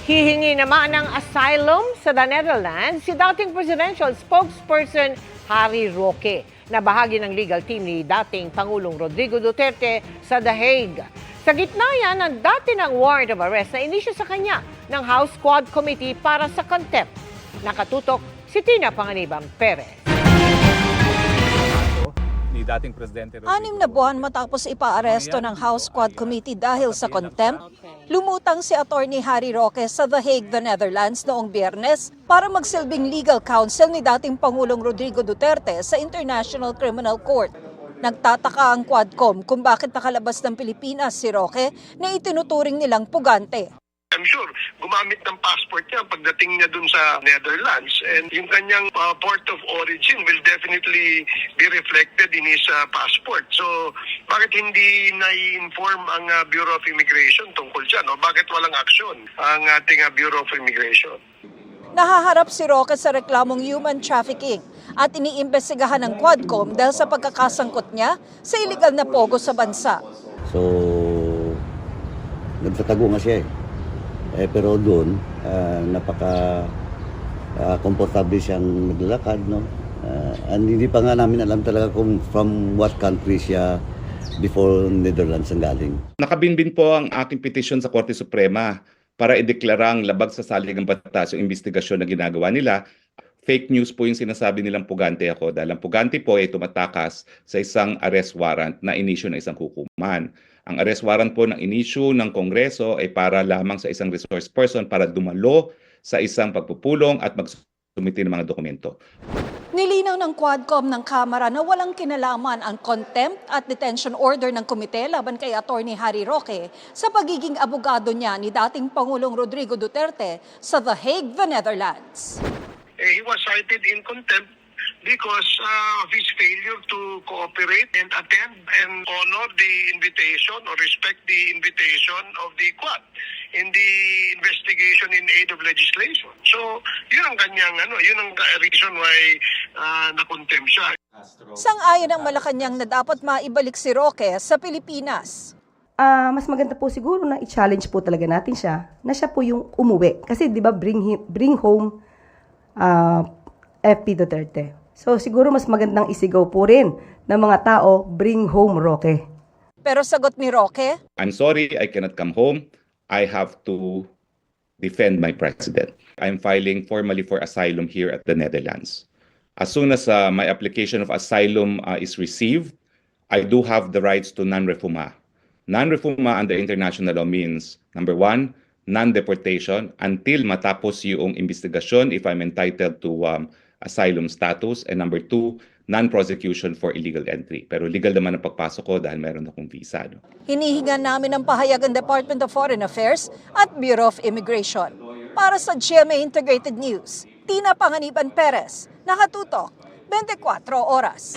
Hihingi naman ng asylum sa the Netherlands si dating presidential spokesperson Harry Roque na bahagi ng legal team ni dating Pangulong Rodrigo Duterte sa The Hague. Sa gitna yan ng dati ng warrant of arrest na inisyu sa kanya ng House Quad Committee para sa contempt. Nakatutok si Tina Panganiban Perez. Ni dating presidente Rodrigo. 6 na buwan matapos ipaaresto ng House Quad Committee dahil sa contempt, lumutang si Attorney Harry Roque sa The Hague, the Netherlands noong Biyernes para magsilbing legal counsel ni dating Pangulong Rodrigo Duterte sa International Criminal Court. Nagtataka ang Quadcom kung bakit nakalabas ng Pilipinas si Roque na itinuturing nilang pugante. I'm sure gumamit ng passport niya pagdating niya dun sa Netherlands, and yung kanyang port of origin will definitely be reflected in his passport. So bakit hindi na-inform ang Bureau of Immigration tungkol dyan? O bakit walang aksyon ang ating Bureau of Immigration? Nahaharap si Roque sa reklamong human trafficking at iniimbestigahan ng Quadcom dahil sa pagkakasangkot niya sa iligal na pogo sa bansa. So, nagtatago nga siya pero doon, napaka-komportable siyang naglalakad, no? And hindi pa nga namin alam talaga kung from what country siya before Netherlands ang galing. Nakabinbin po ang aking petition sa Korte Suprema para ideklarang labag sa saligang batas yung investigasyon na ginagawa nila. Fake news po yung sinasabi nilang pugante ako dahil ang pugante po ay tumatakas sa isang arrest warrant na inisyu ng isang hukuman. Ang arrest warrant po ng inisyu ng Kongreso ay para lamang sa isang resource person para dumalo sa isang pagpupulong at magsumiti ng mga dokumento. Nilinaw ng Quadcom ng Kamara na walang kinalaman ang contempt at detention order ng komite laban kay Attorney Harry Roque sa pagiging abogado niya ni dating Pangulong Rodrigo Duterte sa The Hague, the Netherlands. He was cited in contempt because of his failure to cooperate and attend and honor the invitation or respect the invitation of the Quad in the investigation in aid of legislation. So, yun ang kanyang yun ang reason why na-contempt siya. Sang-ayon ang Malacanang na dapat maibalik si Roque sa Pilipinas. Mas maganda po siguro na i-challenge po talaga natin siya na siya po yung umuwi. Kasi di ba bring home FP Duterte. So siguro mas magandang isigaw po rin ng mga tao, bring home Roque. Pero sagot ni Roque, I'm sorry, I cannot come home. I have to defend my president. I'm filing formally for asylum here at the Netherlands. As soon as my application of asylum is received, I do have the rights to non-refoulement. Non-refoulement under international law means, number one, non-deportation until matapos yung investigasyon if I'm entitled to asylum status, and number two, non-prosecution for illegal entry. Pero legal naman ang pagpasok ko dahil meron akong visa. No? hinihingan namin ang pahayag ng Department of Foreign Affairs at Bureau of Immigration. Para sa GMA Integrated News, Tina Panganiban Perez, nakatutok, 24 oras.